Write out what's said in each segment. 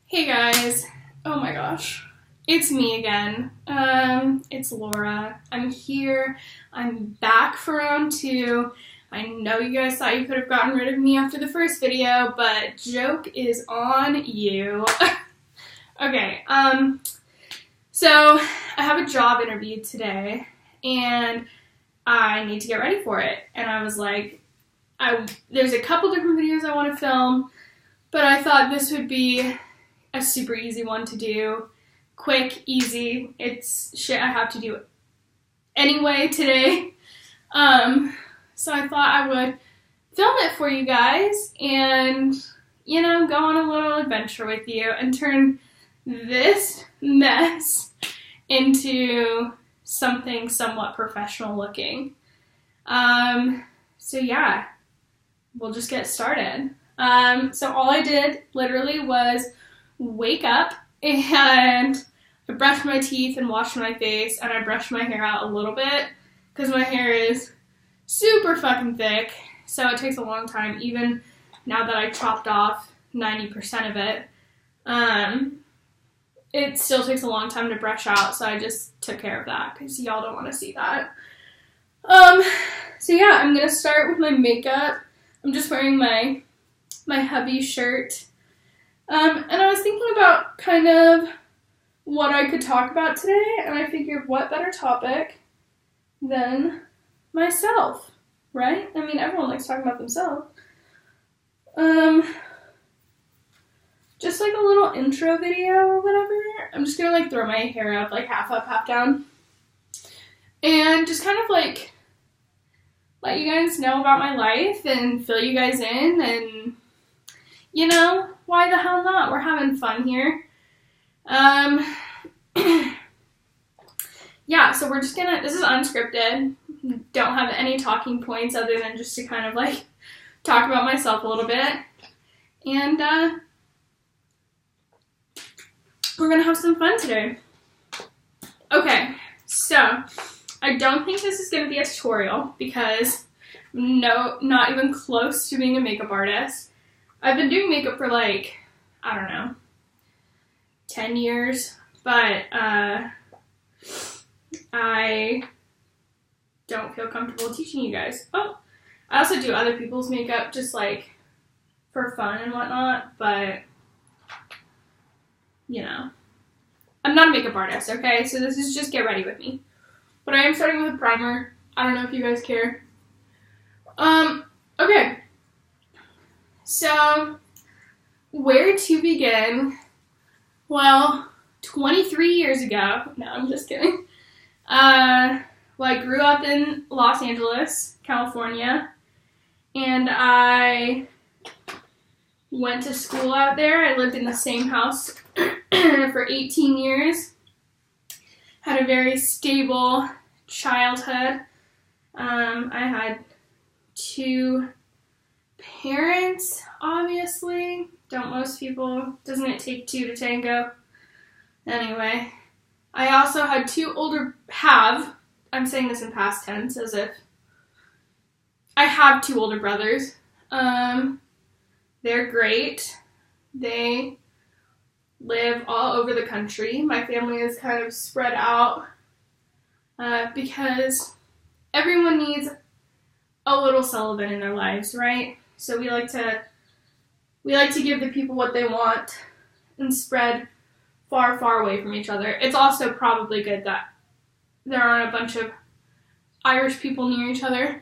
Hey guys, oh my gosh, it's me again. It's Laura. I'm here. I'm back for round two. I know you guys thought you could have gotten rid of me after the first video, but joke is on you. Okay, so I have a job interview today, and I need to get ready for it. And I was like, there's a couple different videos I want to film, but I thought this would be a super easy one to do. Quick, easy. It's shit I have to do anyway today. So I thought I would film it for you guys and, go on a little adventure with you and turn this mess into something somewhat professional looking. So yeah, we'll just get started. So all I did literally was wake up and I brushed my teeth and washed my face and I brushed my hair out a little bit because my hair is super fucking thick, so it takes a long time, even now that I chopped off 90% of it. It still takes a long time to brush out, so I just took care of that because y'all don't want to see that. So yeah, I'm gonna start with my makeup. I'm just wearing my hubby shirt. And I was thinking about kind of what I could talk about today, and I figured what better topic than myself, right? I mean, everyone likes talking about themselves. Just like a little intro video or whatever. I'm just gonna throw my hair up half up, half down. And just kind of let you guys know about my life and fill you guys in and, why the hell not? We're having fun here. Yeah, so we're just this is unscripted. Don't have any talking points other than just to kind of talk about myself a little bit. And we're gonna have some fun today. Okay, so I don't think this is gonna be a tutorial because not even close to being a makeup artist. I've been doing makeup for I don't know, 10 years, but I don't feel comfortable teaching you guys. Oh, I also do other people's makeup just for fun and whatnot, but I'm not a makeup artist, okay? So this is just get ready with me. But I am starting with a primer. I don't know if you guys care. Okay. So, where to begin? Well, 23 years ago, no, I'm just kidding. I grew up in Los Angeles, California, and I went to school out there. I lived in the same house for 18 years. Had a very stable childhood. I had 2 parents, obviously. Don't most people? Doesn't it take 2 to tango? Anyway, I also had 2 I'm saying this in past tense as if I have 2 older brothers. They're great. They live all over the country. My family is kind of spread out because everyone needs a little Sullivan in their lives, right? So we like to give the people what they want and spread far, far away from each other. It's also probably good that there aren't a bunch of Irish people near each other.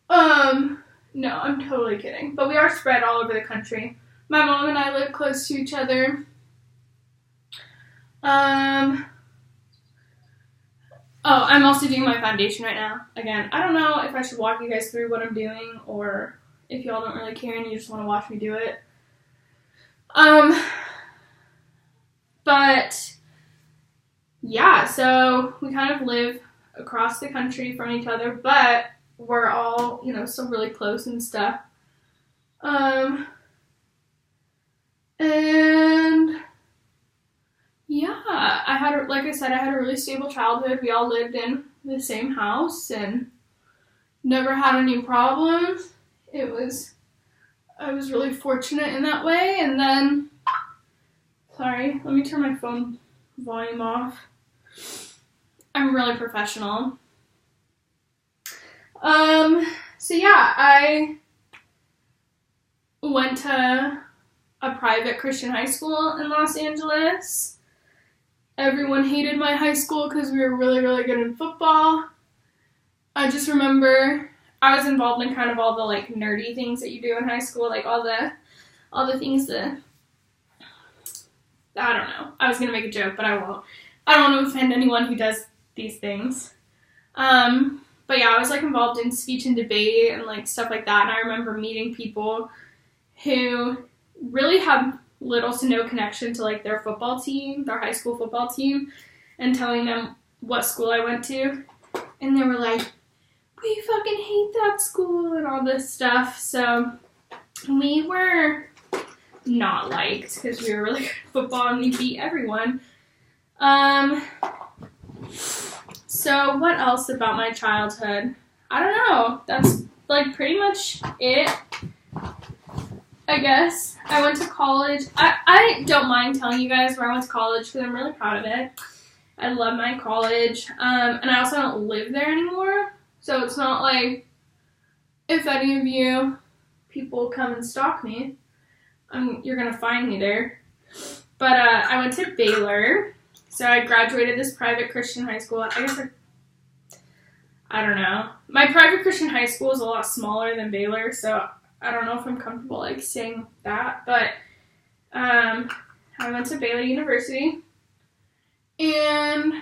No, I'm totally kidding. But we are spread all over the country. My mom and I live close to each other. Oh, I'm also doing my foundation right now. Again, I don't know if I should walk you guys through what I'm doing or if y'all don't really care and you just want to watch me do it. But yeah, so we kind of live across the country from each other, but we're all, still really close and stuff. And yeah, I had a really stable childhood. We all lived in the same house and never had any problems. It was I was really fortunate in that way. And then, sorry, let me turn my phone volume off. I'm really professional. So yeah, I went to a private Christian high school in Los Angeles. Everyone hated my high school because we were really, really good in football. I just remember I was involved in kind of all the like nerdy things that you do in high school, like all the things that, I don't know. I was gonna make a joke, but I won't. I don't want to offend anyone who does these things. But yeah, I was like involved in speech and debate and like stuff like that. And I remember meeting people who really had little to no connection to like their football team, their high school football team, and telling them what school I went to. And they were like, we fucking hate that school and all this stuff. So we were not liked because we were really good at football and we beat everyone. So what else about my childhood? I don't know. That's like pretty much it, I guess. I went to college. I don't mind telling you guys where I went to college because I'm really proud of it. I love my college. And I also don't live there anymore. So it's not like if any of you people come and stalk me, you're going to find me there. But I went to Baylor. So I graduated this private Christian high school. I guess I don't know. My private Christian high school is a lot smaller than Baylor, so I don't know if I'm comfortable like saying that. But I went to Baylor University. And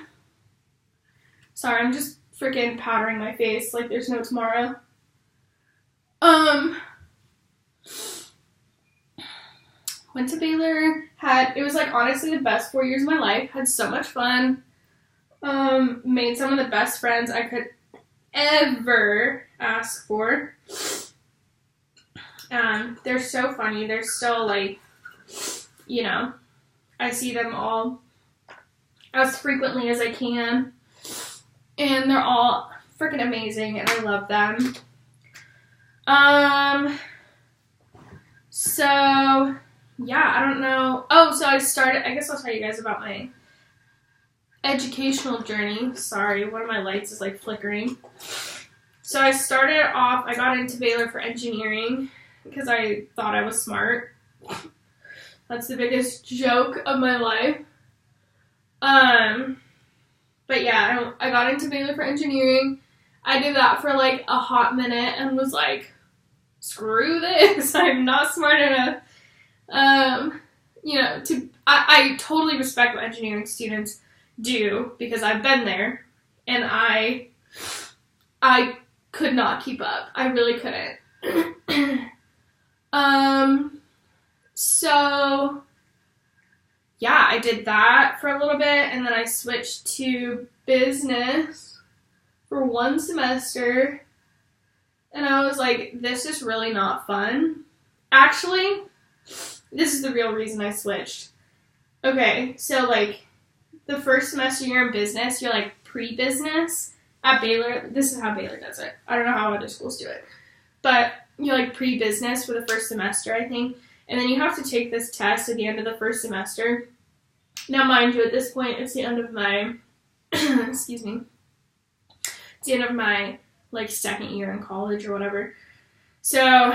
sorry, I'm just freaking powdering my face like there's no tomorrow. Went to Baylor, it was like honestly the best 4 years of my life, had so much fun, made some of the best friends I could ever ask for. They're so funny, they're so like, you know, I see them all as frequently as I can, and they're all freaking amazing, and I love them. So yeah, I don't know. Oh, so I guess I'll tell you guys about my educational journey. Sorry, one of my lights is like flickering. So I got into Baylor for engineering because I thought I was smart. That's the biggest joke of my life. But yeah, I got into Baylor for engineering. I did that for like a hot minute and was like, screw this, I'm not smart enough. I totally respect what engineering students do because I've been there and I could not keep up. I really couldn't. So yeah, I did that for a little bit and then I switched to business for one semester and I was like, this is really not fun. Actually, this is the real reason I switched. Okay, so like the first semester you're in business, you're like pre-business at Baylor. This is how Baylor does it. I don't know how other schools do it. But you're like pre-business for the first semester, I think. And then you have to take this test at the end of the first semester. Now, mind you, at this point, it's the end of my, excuse me, it's the end of my like second year in college or whatever. So,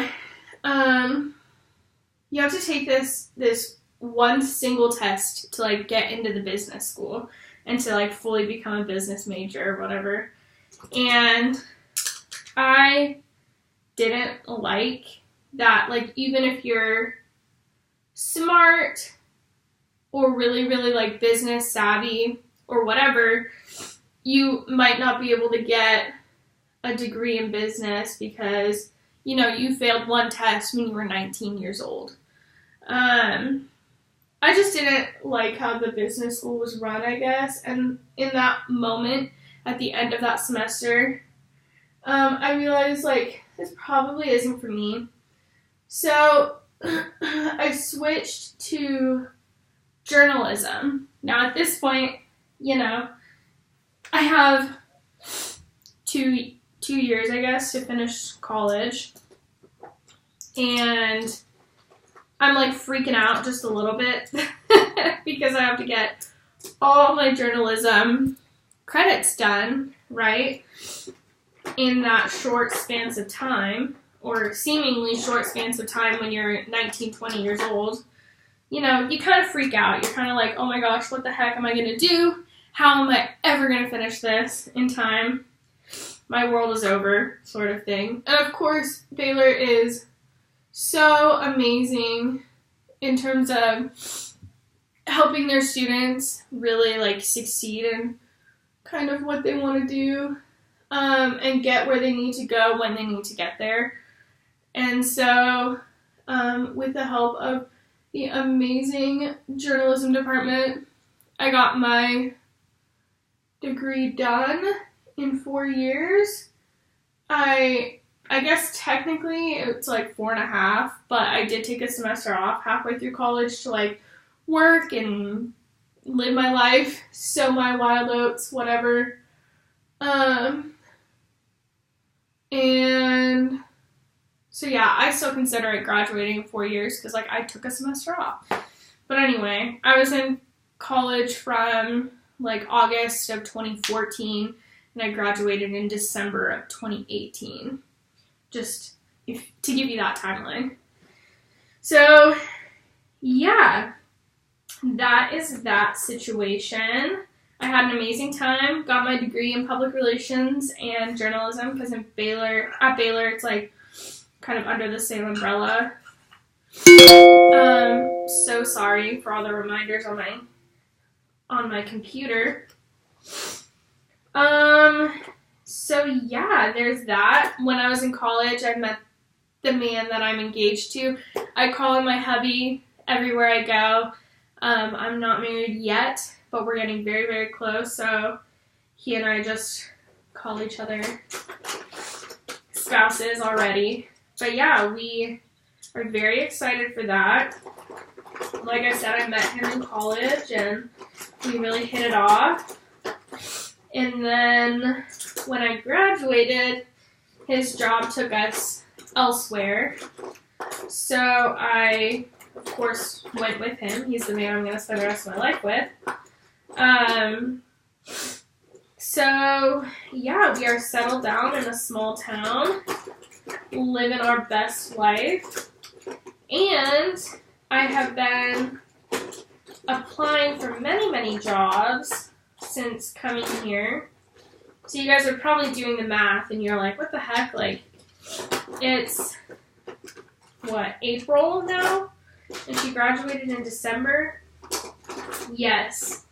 you have to take this one single test to like get into the business school and to like fully become a business major or whatever. And I didn't like that, like even if you're smart or really, really like business savvy or whatever, you might not be able to get a degree in business because, you know, you failed one test when you were 19 years old. I just didn't like how the business school was run, I guess. And in that moment, at the end of that semester, I realized, like, this probably isn't for me. So I switched to journalism. Now, at this point, you know, I have two years, I guess, to finish college. and I'm like freaking out just a little bit because I have to get all my journalism credits done, right, in that short spans of time, or seemingly short spans of time when you're 19, 20 years old. You know, you kind of freak out. You're kind of like, oh my gosh, what the heck am I going to do? How am I ever going to finish this in time? My world is over, sort of thing. And of course, Baylor is so amazing in terms of helping their students really like succeed in kind of what they want to do, and get where they need to go when they need to get there. And so with the help of the amazing journalism department, I got my degree done in 4 years. I guess technically it's like 4.5, but I did take a semester off halfway through college to like work and live my life, sow my wild oats, whatever. And so yeah, I still consider it graduating in 4 years because like I took a semester off. But anyway, I was in college from like August of 2014, and I graduated in December of 2018. Just to give you that timeline. So yeah, that is that situation. I had an amazing time. Got my degree in public relations and journalism because at Baylor it's like kind of under the same umbrella. So sorry for all the reminders on my computer. So yeah, there's that. When I was in college, I met the man that I'm engaged to. I call him my hubby everywhere I go. I'm not married yet, but we're getting very, very close. So he and I just call each other spouses already. But yeah, we are very excited for that. Like I said, I met him in college and we really hit it off. And then when I graduated, his job took us elsewhere. So I, of course, went with him. He's the man I'm going to spend the rest of my life with. So yeah, we are settled down in a small town, living our best life. And I have been applying for many, many jobs since coming here. So you guys are probably doing the math and you're like, what the heck? Like, it's, what, April now? And she graduated in December? Yes,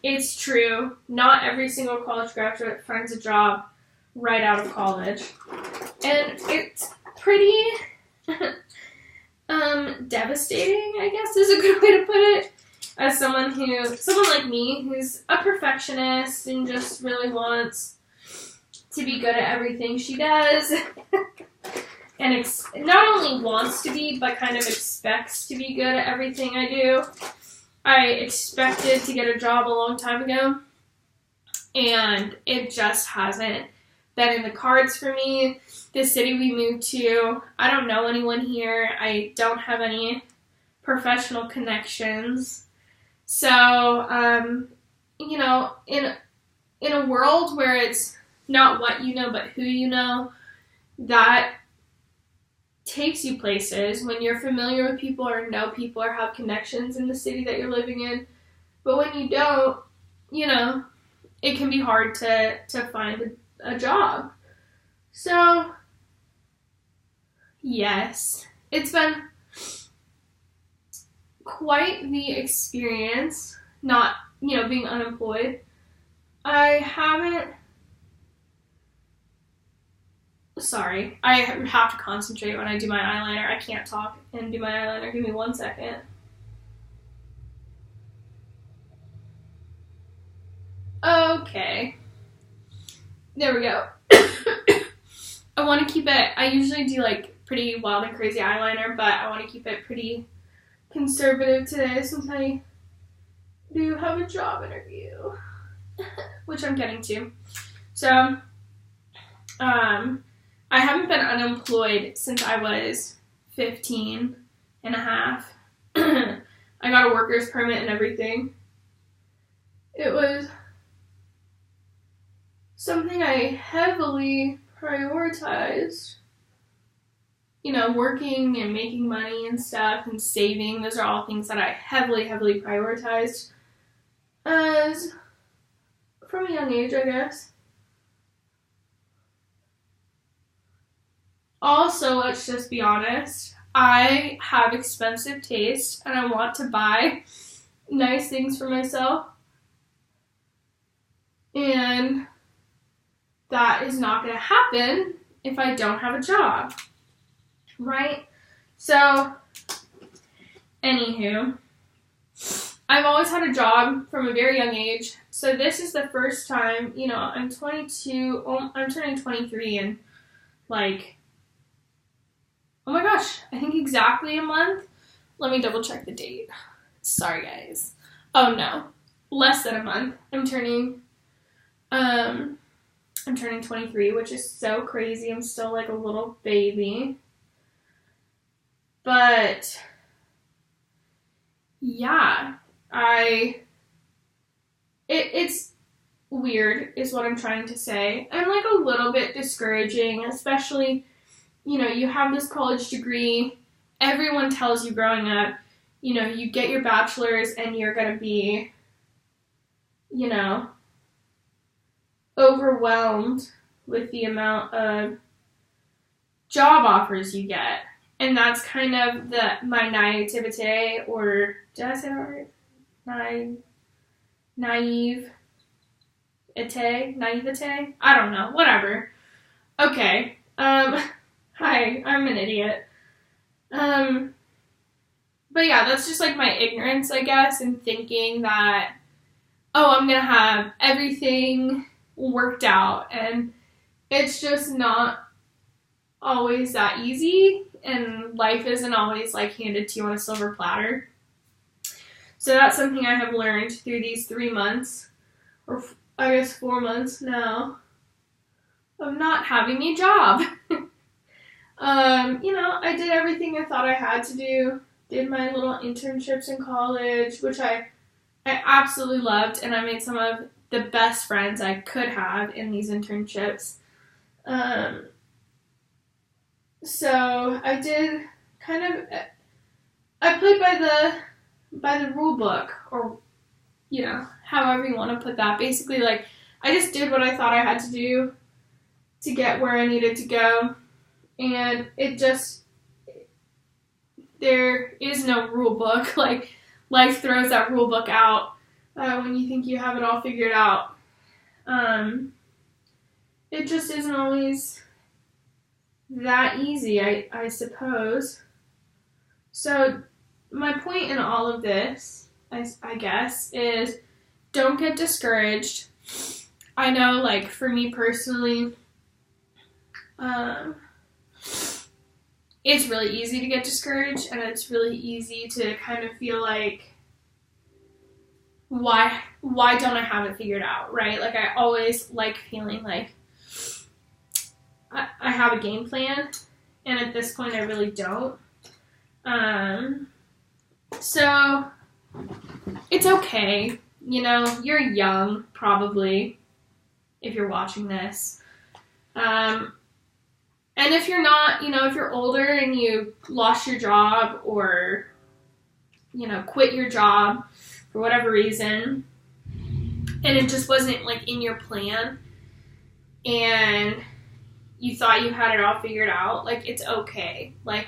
it's true. Not every single college graduate finds a job right out of college. And it's pretty devastating, I guess is a good way to put it. As someone like me, who's a perfectionist and just really wants to be good at everything she does, and not only wants to be, but kind of expects to be good at everything I do. I expected to get a job a long time ago, and it just hasn't been in the cards for me. The city we moved to, I don't know anyone here. I don't have any professional connections. So, you know, in a world where it's not what you know, but who you know, that takes you places when you're familiar with people or know people or have connections in the city that you're living in. But when you don't, you know, it can be hard to find a job. So, yes, it's been quite the experience, not, you know, being unemployed. I have to concentrate when I do my eyeliner. I can't talk and do my eyeliner. Give me 1 second. Okay. There we go. I want to keep it, I usually do like pretty wild and crazy eyeliner, but I want to keep it pretty conservative today since I do have a job interview, which I'm getting to. So, I haven't been unemployed since I was 15 and a half. I got a worker's permit and everything. It was something I heavily prioritized. You know, working and making money and stuff and saving, those are all things that I heavily prioritized as from a young age, I guess. Also, let's just be honest, I have expensive taste and I want to buy nice things for myself. And that is not going to happen if I don't have a job. Right? So, anywho, I've always had a job from a very young age. So this is the first time, you know, I'm 22, I'm turning 23 in like, oh my gosh, I think exactly a month. Let me double check the date. Sorry, guys. Oh no, less than a month. I'm turning 23, which is so crazy. I'm still like a little baby. But yeah, it's weird is what I'm trying to say. And like a little bit discouraging, especially, you know, you have this college degree. Everyone tells you growing up, you know, you get your bachelor's and you're going to be, you know, overwhelmed with the amount of job offers you get. And that's kind of my naivete, or did I say that right? Naivete? I don't know. Whatever. Okay. Hi, I'm an idiot. But yeah, that's just like my ignorance, I guess, in thinking that, oh, I'm gonna have everything worked out, and it's just not always that easy. And life isn't always like handed to you on a silver platter. So that's something I have learned through these 3 months, or I guess 4 months now, of not having a job. You know, I did everything I thought I had to do. Did my little internships in college, which I absolutely loved, and I made some of the best friends I could have in these internships. So I did I played by the rule book, or, you know, however you want to put that. Basically, like, I just did what I thought I had to do to get where I needed to go, and there is no rule book. Like, life throws that rule book out when you think you have it all figured out. It just isn't always that easy, I suppose. So my point in all of this, I guess, is don't get discouraged. I know, like, for me personally, it's really easy to get discouraged, and it's really easy to kind of feel like, why don't I have it figured out, right? Like, I always like feeling like I have a game plan, and at this point I really don't. So it's okay. You know, you're young, probably, if you're watching this. And if you're not, you know, if you're older and you lost your job, or, you know, quit your job for whatever reason, and it just wasn't, like, in your plan, and you thought you had it all figured out, like, it's okay. Like,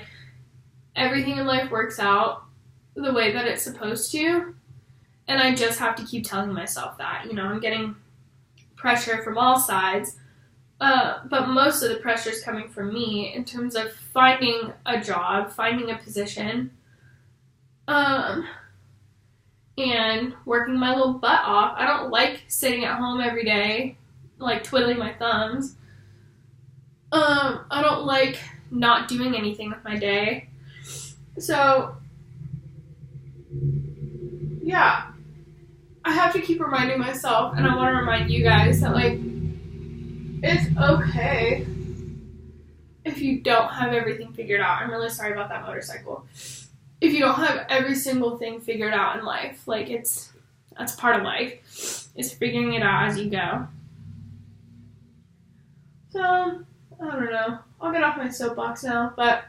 everything in life works out the way that it's supposed to, and I just have to keep telling myself that. You know, I'm getting pressure from all sides, but most of the pressure is coming from me in terms of finding a job, finding a position, and working my little butt off. I don't like sitting at home every day, like, twiddling my thumbs. I don't like not doing anything with my day. So, yeah, I have to keep reminding myself, and I want to remind you guys that, like, it's okay if you don't have everything figured out. I'm really sorry about that motorcycle. If you don't have every single thing figured out in life, like that's part of life, is figuring it out as you go. So, I don't know. I'll get off my soapbox now, but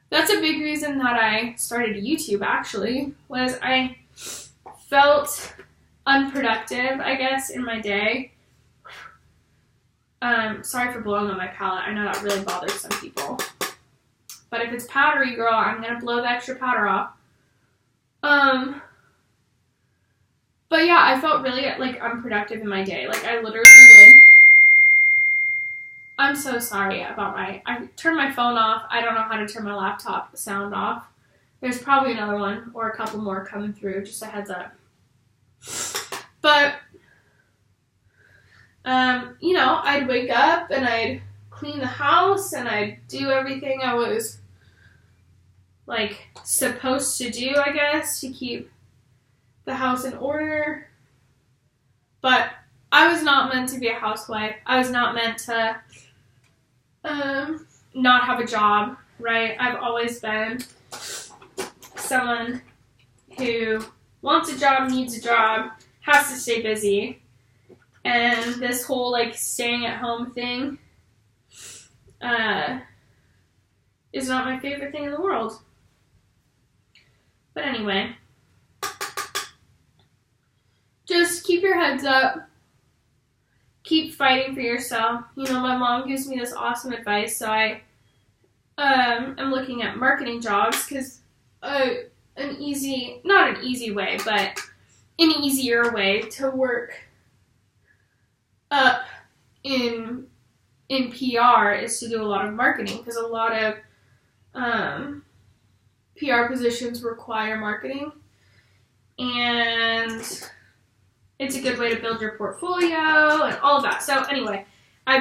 that's a big reason that I started YouTube, actually, was I felt unproductive, I guess, in my day. Sorry for blowing on my palette. I know that really bothers some people. But if it's powdery, girl, I'm going to blow the extra powder off. But yeah, I felt really, like, unproductive in my day. Like, I literally would. I'm so sorry about I turned my phone off. I don't know how to turn my laptop sound off. There's probably another one or a couple more coming through, just a heads up. But, you know, I'd wake up and I'd clean the house and I'd do everything I was, like, supposed to do, I guess, to keep the house in order. But I was not meant to be a housewife. I was not meant to not have a job, right? I've always been someone who wants a job, needs a job, has to stay busy. And this whole, like, staying at home thing is not my favorite thing in the world. But anyway, just keep your heads up. Keep fighting for yourself. You know, my mom gives me this awesome advice, so I am looking at marketing jobs because not an easy way, but an easier way to work up in PR is to do a lot of marketing, because a lot of PR positions require marketing, and it's a good way to build your portfolio and all of that. So anyway, I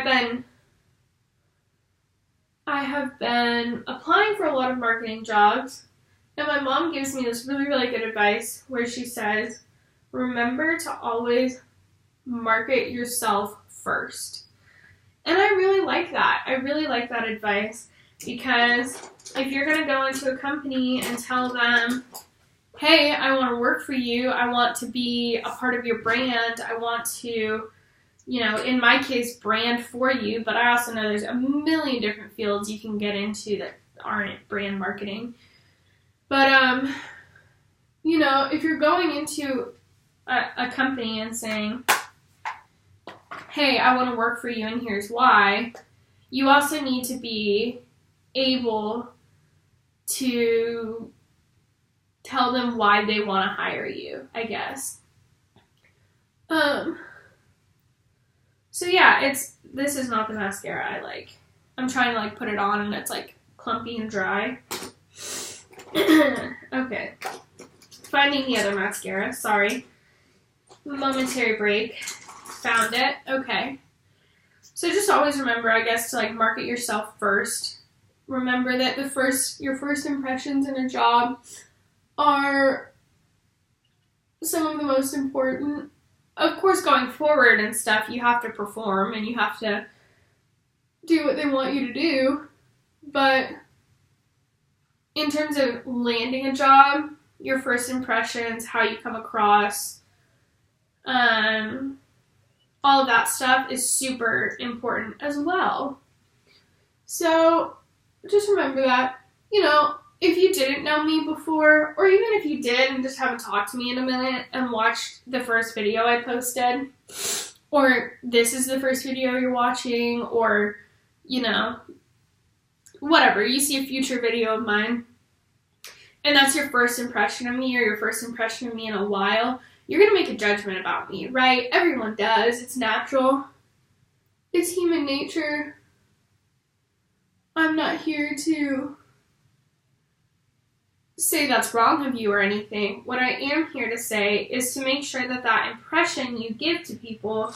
have been applying for a lot of marketing jobs, and my mom gives me this really, really good advice where she says, remember to always market yourself first. And I really like that. I really like that advice, because if you're going to go into a company and tell them, hey, I want to work for you, I want to be a part of your brand, I want to, you know, in my case, brand for you, but I also know there's a million different fields you can get into that aren't brand marketing. But, you know, if you're going into a company and saying, hey, I want to work for you and here's why, you also need to be able to tell them why they want to hire you, I guess. So yeah, this is not the mascara I like. I'm trying to, like, put it on and it's, like, clumpy and dry. Okay. Finding the other mascara, sorry. Momentary break. Found it. Okay. So just always remember, I guess, to, like, market yourself first. Remember that your first impressions in a job are some of the most important. Of course, going forward and stuff, you have to perform and you have to do what they want you to do. But in terms of landing a job, your first impressions, how you come across, all of that stuff is super important as well. So just remember that, you know, if you didn't know me before, or even if you did and just haven't talked to me in a minute and watched the first video I posted, or this is the first video you're watching, or, you know, whatever, you see a future video of mine, and that's your first impression of me, or your first impression of me in a while, you're going to make a judgment about me, right? Everyone does. It's natural. It's human nature. I'm not here to say that's wrong of you or anything. What I am here to say is to make sure that that impression you give to people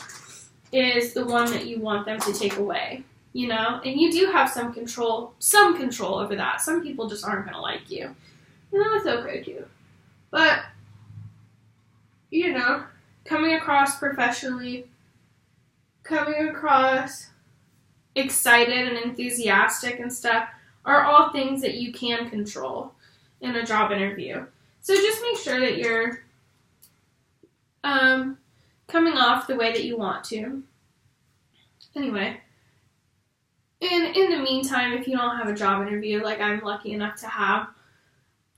is the one that you want them to take away, you know? And you do have some control over that. Some people just aren't going to like you. And that's okay too. But, you know, coming across professionally, coming across excited and enthusiastic and stuff are all things that you can control in a job interview. So just make sure that you're coming off the way that you want to. Anyway, and in the meantime, if you don't have a job interview like I'm lucky enough to have,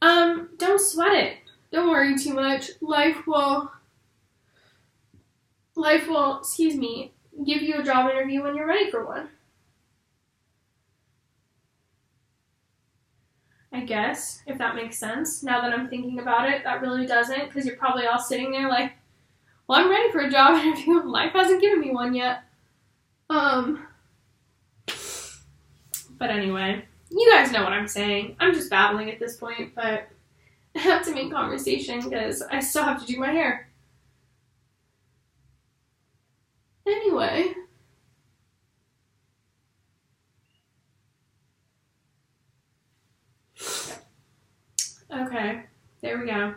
don't sweat it. Don't worry too much. Life will, give you a job interview when you're ready for one. I guess, if that makes sense. Now that I'm thinking about it, that really doesn't, because you're probably all sitting there like, well, I'm ready for a job interview. Life hasn't given me one yet. But anyway, you guys know what I'm saying. I'm just babbling at this point, but I have to make conversation because I still have to do my hair. Anyway. Okay, there we go.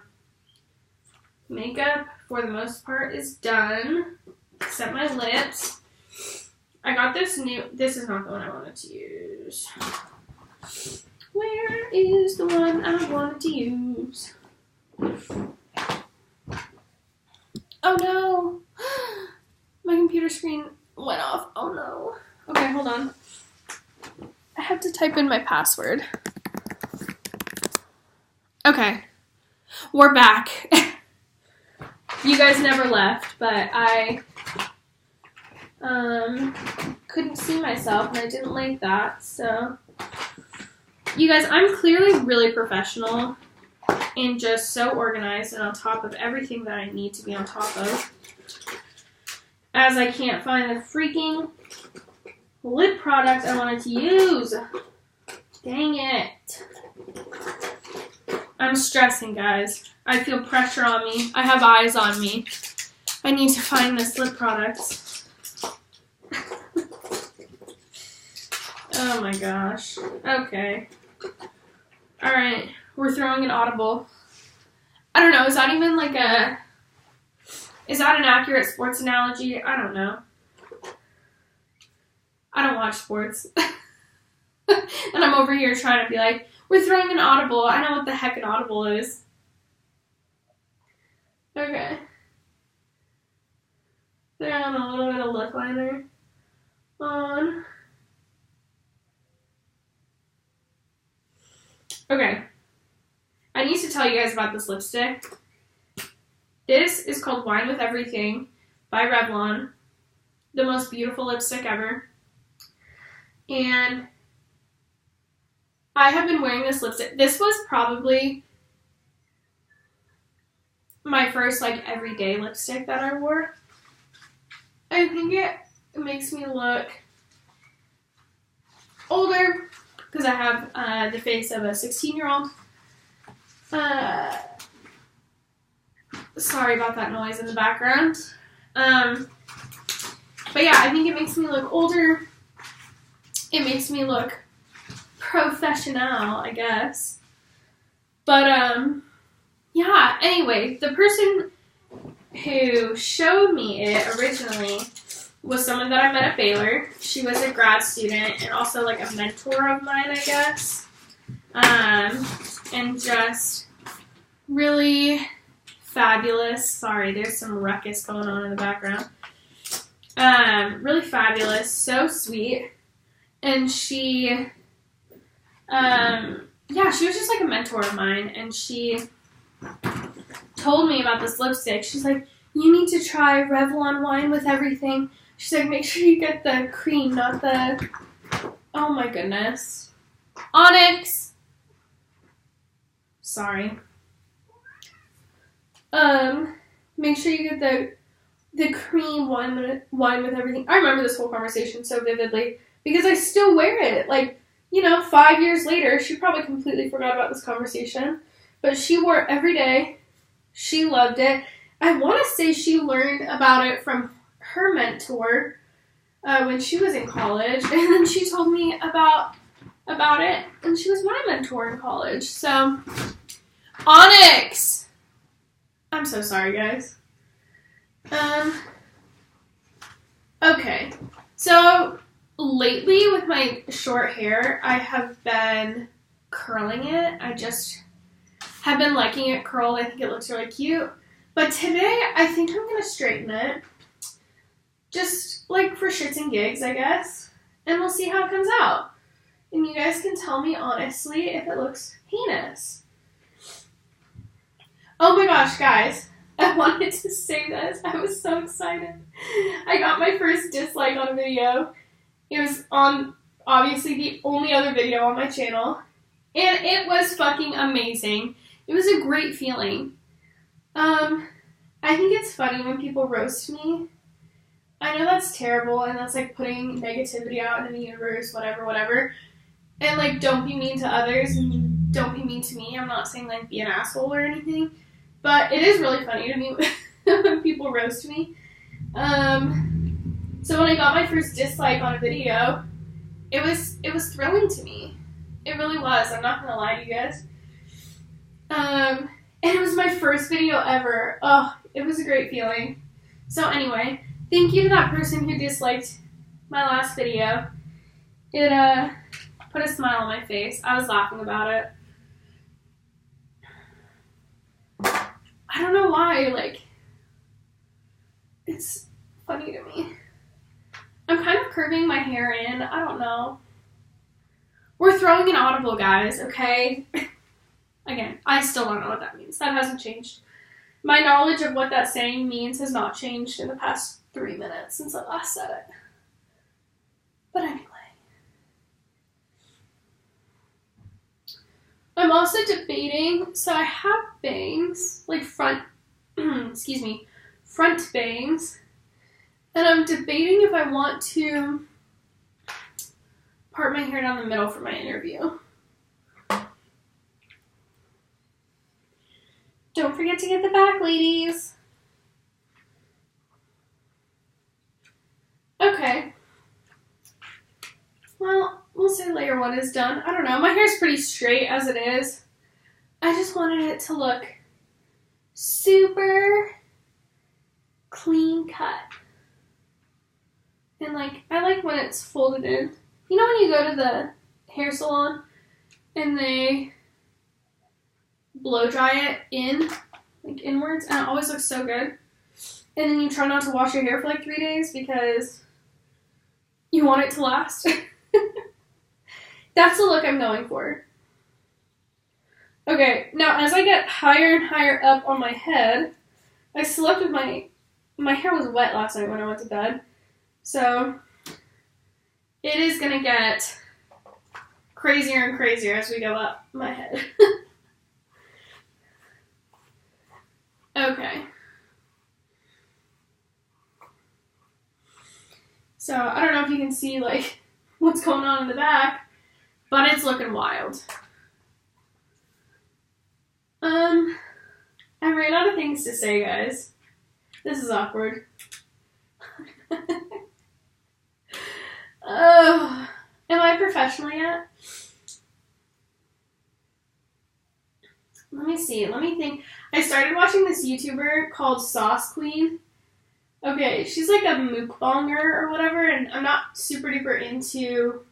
Makeup, for the most part, is done. Except my lips. I got this is not the one I wanted to use. Where is the one I wanted to use? Oh no! My computer screen went off. Oh no. Okay, hold on. I have to type in my password. Okay. We're back. You guys never left, but I couldn't see myself and I didn't like that, so you guys, I'm clearly really professional and just so organized and on top of everything that I need to be on top of, as I can't find the freaking lip product I wanted to use. Dang it. I'm stressing, guys. I feel pressure on me. I have eyes on me. I need to find this lip product. Oh my gosh. Okay. Alright. We're throwing an audible. I don't know. Is that even like a... Is that an accurate sports analogy? I don't know. I don't watch sports. And I'm over here trying to be like, we're throwing an audible. I know what the heck an audible is. Okay. Throwing a little bit of lip liner on. Okay. I need to tell you guys about this lipstick. This is called Wine with Everything by Revlon. The most beautiful lipstick ever. And I have been wearing this lipstick. This was probably my first, like, everyday lipstick that I wore. I think it makes me look older because I have the face of a 16-year-old. Sorry about that noise in the background. But yeah, I think it makes me look older. It makes me look professional, I guess. But, yeah, anyway, the person who showed me it originally was someone that I met at Baylor. She was a grad student and also, like, a mentor of mine, I guess. And just really fabulous. Sorry, there's some ruckus going on in the background. Really fabulous, so sweet. And she, yeah, she was just like a mentor of mine, and she told me about this lipstick. She's like, you need to try Revlon Wine with Everything. She's like, make sure you get the cream, not the, oh my goodness. Onyx. Sorry. Make sure you get the cream wine with Everything. I remember this whole conversation so vividly because I still wear it. Like, 5 years later, she probably completely forgot about this conversation, but she wore it every day. She loved it. I want to say she learned about it from her mentor when she was in college, and then she told me about it, and she was my mentor in college. So, Onyx! I'm so sorry, guys. Okay. So, lately with my short hair, I have been curling it. I just have been liking it curled. I think it looks really cute. But today, I think I'm going to straighten it. Just like for shits and gigs, I guess. And we'll see how it comes out. And you guys can tell me honestly if it looks heinous. Oh my gosh, guys. I wanted to say this. I was so excited. I got my first dislike on a video. It was on, obviously, the only other video on my channel. And it was fucking amazing. It was a great feeling. I think it's funny when people roast me. I know that's terrible, and that's like putting negativity out into the universe, whatever. And like, don't be mean to others, and don't be mean to me. I'm not saying like be an asshole or anything, but it is really funny to me when people roast me. So when I got my first dislike on a video, it was thrilling to me. It really was. I'm not gonna lie to you guys. And it was my first video ever. Oh, it was a great feeling. So anyway, thank you to that person who disliked my last video. It put a smile on my face. I was laughing about it. I don't know why, like, it's funny to me. I'm kind of curving my hair in. I don't know. We're throwing an audible, guys, okay? Again, I still don't know what that means. That hasn't changed. My knowledge of what that saying means has not changed in the past 3 minutes since I last said it. But anyway. I'm also debating, so I have bangs, like front bangs, and I'm debating if I want to part my hair down the middle for my interview. Don't forget to get the back, ladies. Okay. Well, we'll say layer 1 is done. I don't know. My hair's pretty straight as it is. I just wanted it to look super clean cut. And like, I like when it's folded in. You know when you go to the hair salon and they blow dry it in, like inwards, and it always looks so good. And then you try not to wash your hair for like 3 days because you want it to last. That's the look I'm going for. Okay, now as I get higher and higher up on my head, I slept with my hair was wet last night when I went to bed. So it is gonna get crazier and crazier as we go up my head. Okay. So I don't know if you can see like what's going on in the back, but it's looking wild. I ran out of things to say, guys. This is awkward. Oh, am I professional yet? Let me see. Let me think. I started watching this YouTuber called Sauce Queen. Okay, she's like a mukbanger or whatever, and I'm not super duper into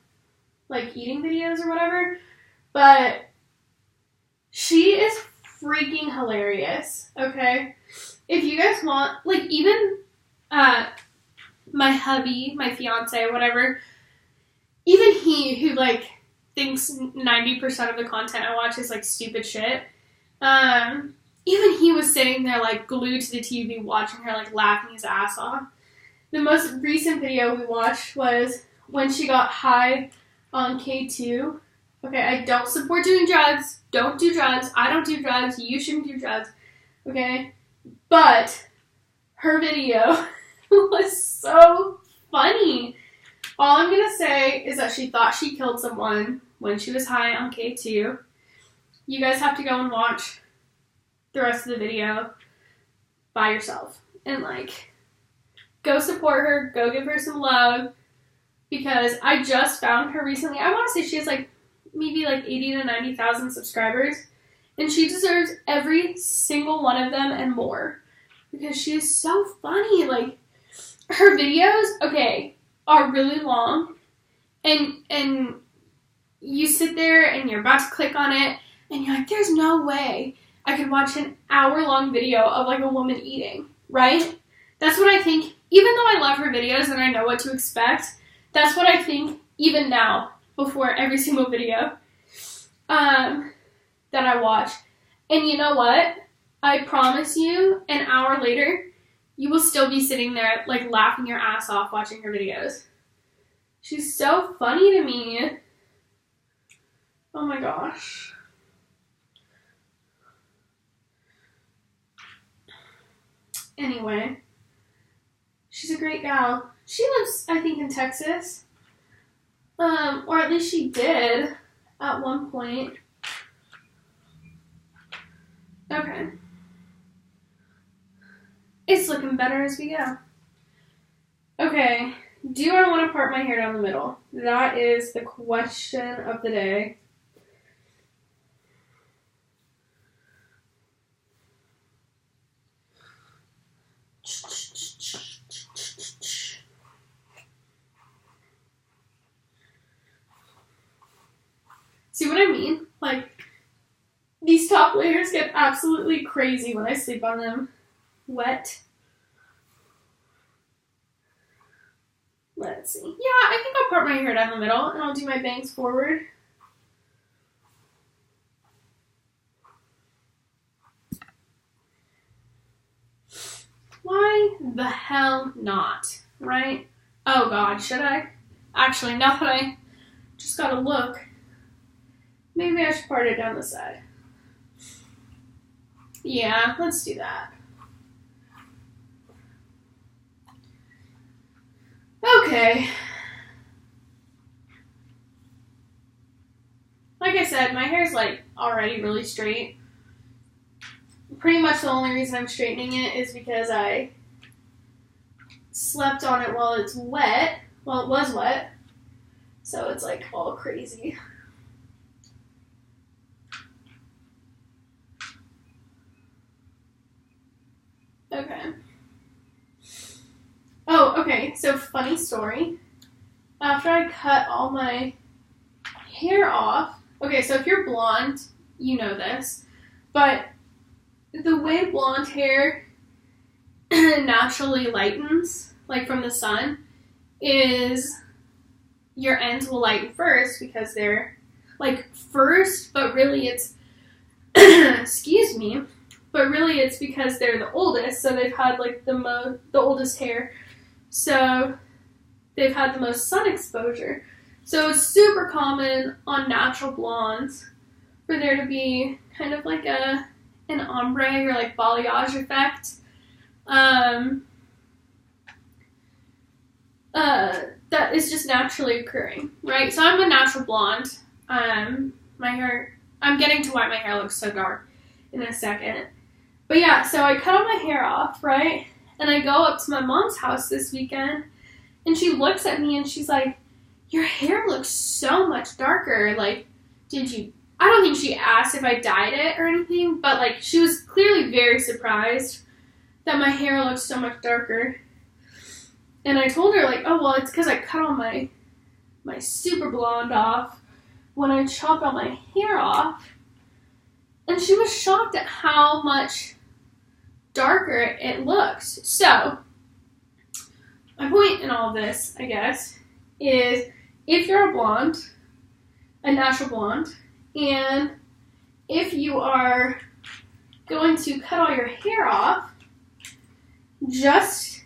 like eating videos or whatever, but she is freaking hilarious, okay? If you guys want, like even my hubby, my fiance, whatever, even he who like thinks 90% of the content I watch is like stupid shit, even he was sitting there like glued to the TV watching her like laughing his ass off. The most recent video we watched was when she got high on K2. Okay, I don't support doing drugs. Don't do drugs. I don't do drugs. You shouldn't do drugs. Okay? But her video was so funny. All I'm going to say is that she thought she killed someone when she was high on K2. You guys have to go and watch the rest of the video by yourself. And, like, go support her. Go give her some love. Because I just found her recently. I want to say she has, like, maybe, like, 80 to 90,000 subscribers. And she deserves every single one of them and more. Because she is so funny. Like, her videos, okay, are really long. And you sit there and you're about to click on it and you're like, there's no way I could watch an hour-long video of like a woman eating, right? That's what I think. Even though I love her videos and I know what to expect, that's what I think even now before every single video that I watch. And you know what? I promise you, an hour later, you will still be sitting there like laughing your ass off watching her videos. She's so funny to me. Oh my gosh. Anyway, she's a great gal. She lives, I think, in Texas. Or at least she did at one point. Okay. It's looking better as we go. Okay. Do I want to part my hair down the middle? That is the question of the day. See what I mean? Like, these top layers get absolutely crazy when I sleep on them. Wet. Let's see. Yeah, I think I'll part my hair down the middle and I'll do my bangs forward. Why the hell not? Right? Oh God, should I? Actually, now that I just gotta look, maybe I should part it down the side. Yeah, let's do that. Okay. Like I said, my hair's like already really straight. Pretty much the only reason I'm straightening it is because I slept on it while it's wet. Well, it was wet. So it's like all crazy. Okay. Oh, okay. So funny story. After I cut all my hair off, okay, so if you're blonde, you know this, but the way blonde hair naturally lightens, like from the sun, is your ends will lighten first because they're like first, but really it's excuse me, but really it's because they're the oldest, so they've had like the oldest hair, so they've had the most sun exposure. So it's super common on natural blondes for there to be kind of like an ombre or like balayage effect. That is just naturally occurring, right? So I'm a natural blonde. My hair, I'm getting to why my hair looks so dark in a second. But yeah, so I cut all my hair off, right? And I go up to my mom's house this weekend, and she looks at me and she's like, your hair looks so much darker. Like, I don't think she asked if I dyed it or anything, but like, she was clearly very surprised that my hair looked so much darker. And I told her, like, oh, well, it's because I cut all my super blonde off when I chopped all my hair off. And she was shocked at how much darker it looks. So, my point in all of this, I guess, is if you're a blonde, a natural blonde, and if you are going to cut all your hair off, just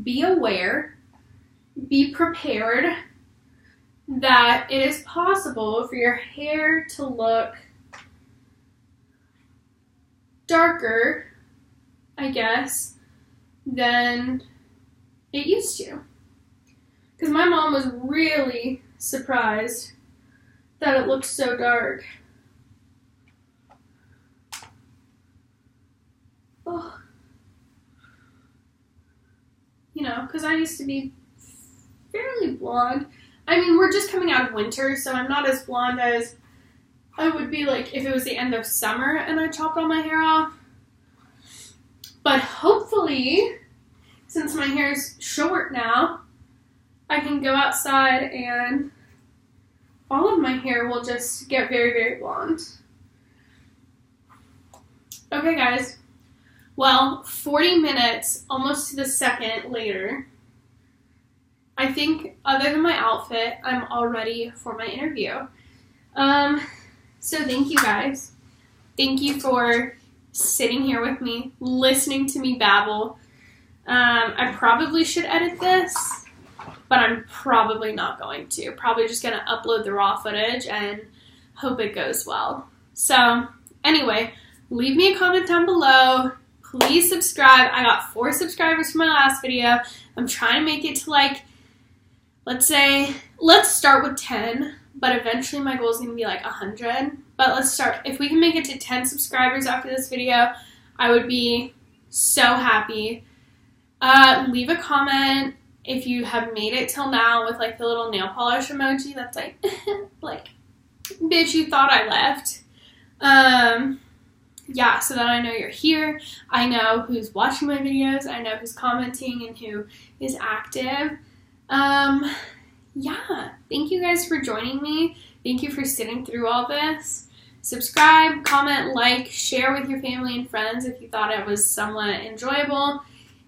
be aware, be prepared that it is possible for your hair to look darker, I guess, than it used to. Because my mom was really surprised that it looked so dark. Oh. You know, because I used to be fairly blonde. I mean, we're just coming out of winter, so I'm not as blonde as I would be like if it was the end of summer and I chopped all my hair off. But hopefully, since my hair is short now, I can go outside and all of my hair will just get very, very blonde. Okay, guys. Well, 40 minutes, almost to the second later, I think other than my outfit, I'm all ready for my interview. So thank you guys. Thank you for sitting here with me, listening to me babble. I probably should edit this, but I'm probably not going to. Probably just going to upload the raw footage and hope it goes well. So anyway, leave me a comment down below. Please subscribe. I got 4 subscribers from my last video. I'm trying to make it to like, let's start with 10, but eventually my goal is going to be like 100. But let's start. If we can make it to 10 subscribers after this video, I would be so happy. Leave a comment if you have made it till now with like the little nail polish emoji that's like, like, bitch, you thought I left. Yeah, so that I know you're here. I know who's watching my videos. I know who's commenting and who is active. Yeah, thank you guys for joining me. Thank you for sitting through all this. Subscribe, comment, like, share with your family and friends if you thought it was somewhat enjoyable.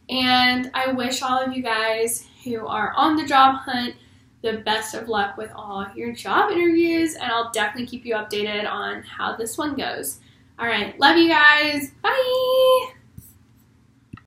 And I wish all of you guys who are on the job hunt the best of luck with all your job interviews, and I'll definitely keep you updated on how this one goes. All right, love you guys. Bye!